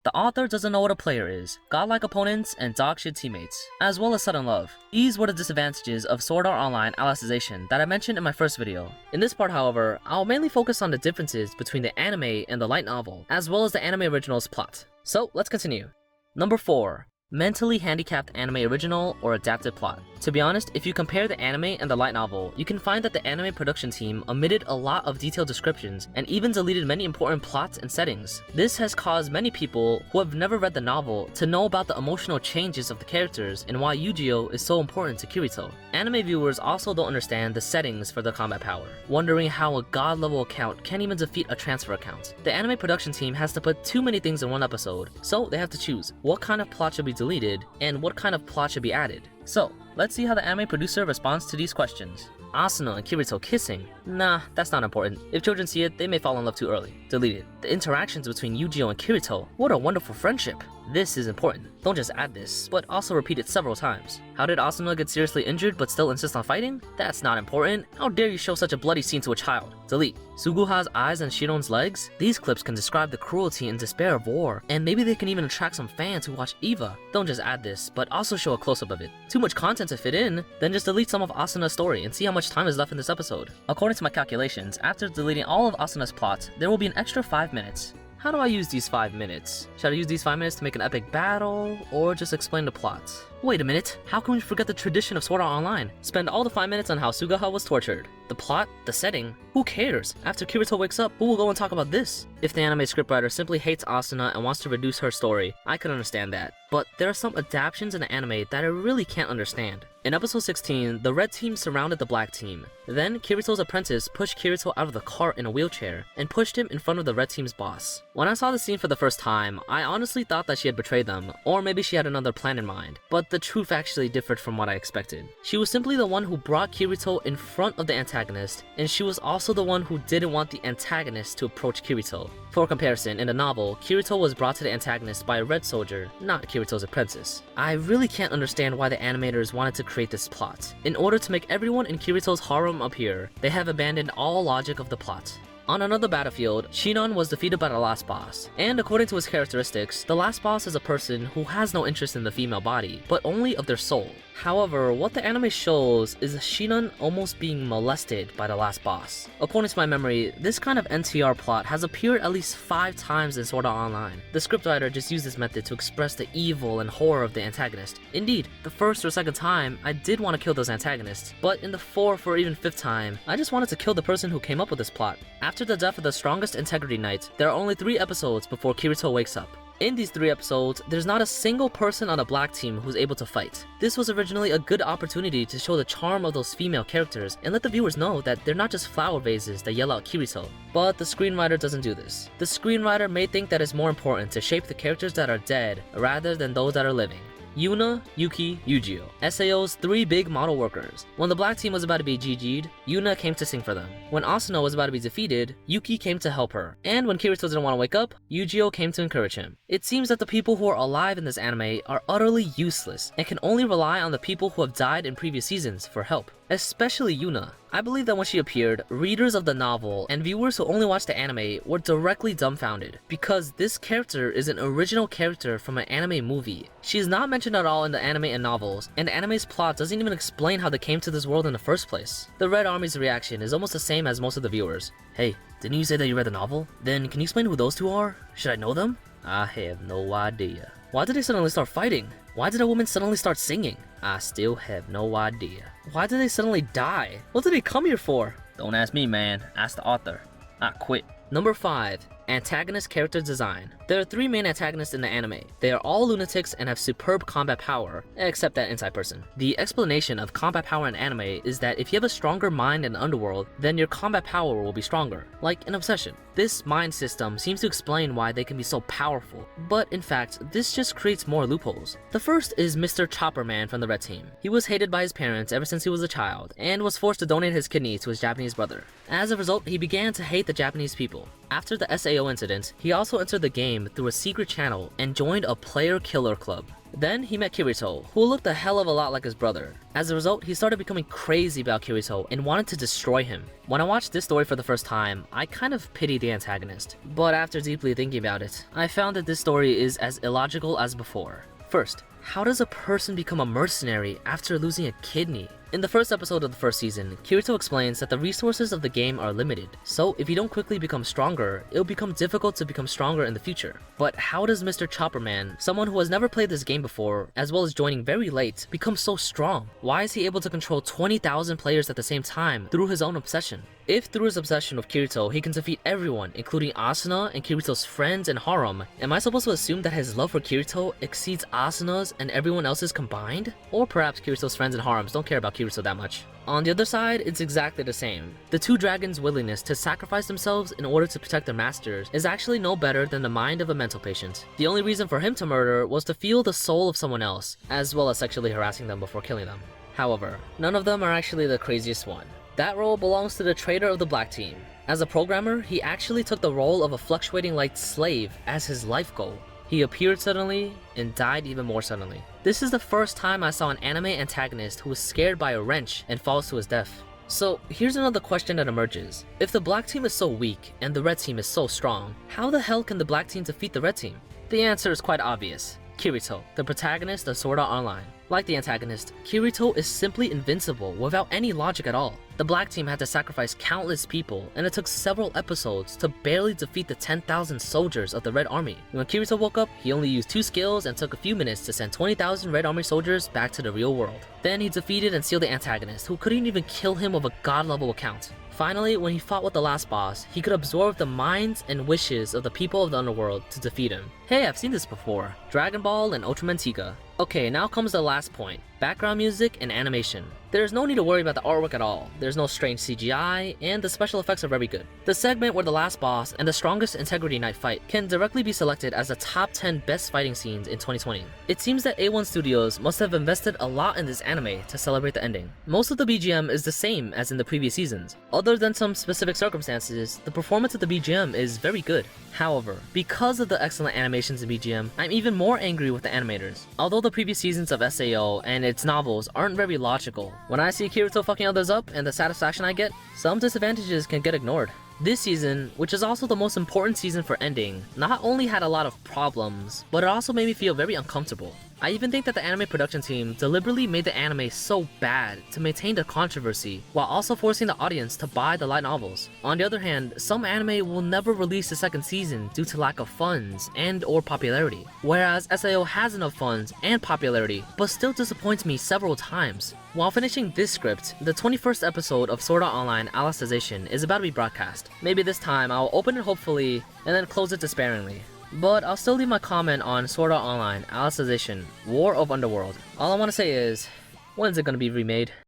The author doesn't know what a player is, godlike opponents, and dogshit teammates, as well as sudden love. These were the disadvantages of Sword Art Online Alicization that I mentioned in my first video. In this part, however, I'll mainly focus on the differences between the anime and the light novel, as well as the anime original's plot. So let's continue. Number 4. Mentally handicapped anime original or adapted plot. To be honest, if you compare the anime and the light novel, you can find that the anime production team omitted a lot of detailed descriptions and even deleted many important plots and settings. This has caused many people who have never read the novel to know about the emotional changes of the characters and why Yu-Gi-Oh is so important to Kirito. Anime viewers also don't understand the settings for the combat power, wondering how a god level account can't even defeat a transfer account. The anime production team has to put too many things in one episode, so they have to choose what kind of plot should be deleted and what kind of plot should be added. So, let's see how the anime producer responds to these questions. Asuna and Kirito kissing? Nah, that's not important. If children see it, they may fall in love too early. Deleted. The interactions between Yu-Gi-Oh and Kirito? What a wonderful friendship. This is important. Don't just add this, but also repeat it several times. How did Asuna get seriously injured but still insist on fighting? That's not important. How dare you show such a bloody scene to a child? Delete. Suguha's eyes and Shiron's legs? These clips can describe the cruelty and despair of war, and maybe they can even attract some fans who watch EVA. Don't just add this, but also show a close-up of it. Too much content to fit in? Then just delete some of Asuna's story and see how much time is left in this episode. According to my calculations, after deleting all of Asuna's plot, there will be an extra 5 minutes. How do I use these 5 minutes? Should I use these 5 minutes to make an epic battle, or just explain the plot? Wait a minute, how can we forget the tradition of Sword Art Online? Spend all the 5 minutes on how Suguha was tortured. The plot? The setting? Who cares? After Kirito wakes up, who will go and talk about this? If the anime scriptwriter simply hates Asuna and wants to reduce her story, I can understand that. But there are some adaptations in the anime that I really can't understand. In episode 16, the red team surrounded the black team. Then, Kirito's apprentice pushed Kirito out of the cart in a wheelchair and pushed him in front of the red team's boss. When I saw the scene for the first time, I honestly thought that she had betrayed them, or maybe she had another plan in mind. But the truth actually differed from what I expected. She was simply the one who brought Kirito in front of the antagonist, and she was also the one who didn't want the antagonist to approach Kirito. For comparison, in the novel, Kirito was brought to the antagonist by a red soldier, not Kirito's apprentice. I really can't understand why the animators wanted to create this plot. In order to make everyone in Kirito's harem appear, they have abandoned all logic of the plot. On another battlefield, Shinon was defeated by the last boss, and according to his characteristics, the last boss is a person who has no interest in the female body, but only of their soul. However, what the anime shows is Shinon almost being molested by the last boss. According to my memory, this kind of NTR plot has appeared at least 5 times in Sword Art Online. The scriptwriter just used this method to express the evil and horror of the antagonist. Indeed, the first or second time, I did want to kill those antagonists, but in the 4th or even 5th time, I just wanted to kill the person who came up with this plot. After the death of the strongest integrity knight, there are only 3 episodes before Kirito wakes up. In these 3 episodes, there's not a single person on the black team who's able to fight. This was originally a good opportunity to show the charm of those female characters and let the viewers know that they're not just flower vases that yell out Kirito. But the screenwriter doesn't do this. The screenwriter may think that it's more important to shape the characters that are dead rather than those that are living. Yuna, Yuki, Yu-Gi-Oh! SAO's 3 big model workers. When the black team was about to be GG'd, Yuna came to sing for them. When Asuna was about to be defeated, Yuki came to help her. And when Kirito didn't want to wake up, Yu-Gi-Oh! Came to encourage him. It seems that the people who are alive in this anime are utterly useless and can only rely on the people who have died in previous seasons for help. Especially Yuna. I believe that when she appeared, readers of the novel and viewers who only watched the anime were directly dumbfounded, because this character is an original character from an anime movie. She is not mentioned at all in the anime and novels, and the anime's plot doesn't even explain how they came to this world in the first place. The Red Army's reaction is almost the same as most of the viewers. Hey, didn't you say that you read the novel? Then can you explain who those 2 are? Should I know them? I have no idea. Why did they suddenly start fighting? Why did a woman suddenly start singing? I still have no idea. Why did they suddenly die? What did they come here for? Don't ask me, man. Ask the author. I quit. Number 5. Antagonist character design. There are 3 main antagonists in the anime. They are all lunatics and have superb combat power, except that inside person. The explanation of combat power in anime is that if you have a stronger mind in the underworld, then your combat power will be stronger, like an obsession. This mind system seems to explain why they can be so powerful, but in fact, this just creates more loopholes. The first is Mr. Chopper Man from the red team. He was hated by his parents ever since he was a child, and was forced to donate his kidney to his Japanese brother. As a result, he began to hate the Japanese people. After the SAO incident, he also entered the game through a secret channel and joined a player killer club. Then he met Kirito, who looked a hell of a lot like his brother. As a result, he started becoming crazy about Kirito and wanted to destroy him. When I watched this story for the first time, I kind of pitied the antagonist. But after deeply thinking about it, I found that this story is as illogical as before. First, how does a person become a mercenary after losing a kidney? In the first episode of the first season, Kirito explains that the resources of the game are limited, so if you don't quickly become stronger, it'll become difficult to become stronger in the future. But how does Mr. Chopperman, someone who has never played this game before, as well as joining very late, become so strong? Why is he able to control 20,000 players at the same time through his own obsession? If through his obsession with Kirito, he can defeat everyone, including Asuna and Kirito's friends and harem, am I supposed to assume that his love for Kirito exceeds Asuna's and everyone else's combined? Or perhaps Kirito's friends and harems don't care about Kirito that much. On the other side, it's exactly the same. The two dragons' willingness to sacrifice themselves in order to protect their masters is actually no better than the mind of a mental patient. The only reason for him to murder was to feel the soul of someone else, as well as sexually harassing them before killing them. However, none of them are actually the craziest one. That role belongs to the traitor of the black team. As a programmer, he actually took the role of a fluctuating light slave as his life goal. He appeared suddenly and died even more suddenly. This is the first time I saw an anime antagonist who was scared by a wrench and falls to his death. So here's another question that emerges. If the black team is so weak and the red team is so strong, how the hell can the black team defeat the red team? The answer is quite obvious. Kirito, the protagonist of Sword Art Online. Like the antagonist, Kirito is simply invincible without any logic at all. The black team had to sacrifice countless people, and it took several episodes to barely defeat the 10,000 soldiers of the Red Army. When Kirito woke up, he only used 2 skills and took a few minutes to send 20,000 Red Army soldiers back to the real world. Then he defeated and sealed the antagonist, who couldn't even kill him with a god-level account. Finally, when he fought with the last boss, he could absorb the minds and wishes of the people of the underworld to defeat him. Hey, I've seen this before. Dragon Ball and Ultraman Tiga. Okay, now comes the last point. Background music and animation. There's no need to worry about the artwork at all. There's no strange CGI, and the special effects are very good. The segment where the last boss and the strongest Integrity Knight fight can directly be selected as the top 10 best fighting scenes in 2020. It seems that A1 Studios must have invested a lot in this anime to celebrate the ending. Most of the BGM is the same as in the previous seasons. Other than some specific circumstances, the performance of the BGM is very good. However, because of the excellent animations in BGM, I'm even more angry with the animators. Although the previous seasons of SAO and its novels aren't very logical, when I see Kirito fucking others up and the satisfaction I get, some disadvantages can get ignored. This season, which is also the most important season for ending, not only had a lot of problems, but it also made me feel very uncomfortable. I even think that the anime production team deliberately made the anime so bad to maintain the controversy, while also forcing the audience to buy the light novels. On the other hand, some anime will never release a second season due to lack of funds and or popularity, whereas SAO has enough funds and popularity, but still disappoints me several times. While finishing this script, the 21st episode of Sword Art Online Alicization is about to be broadcast. Maybe this time I'll open it hopefully, and then close it despairingly. But I'll still leave my comment on Sword Art Online Alicization, War of Underworld. All I want to say is, when's it gonna be remade?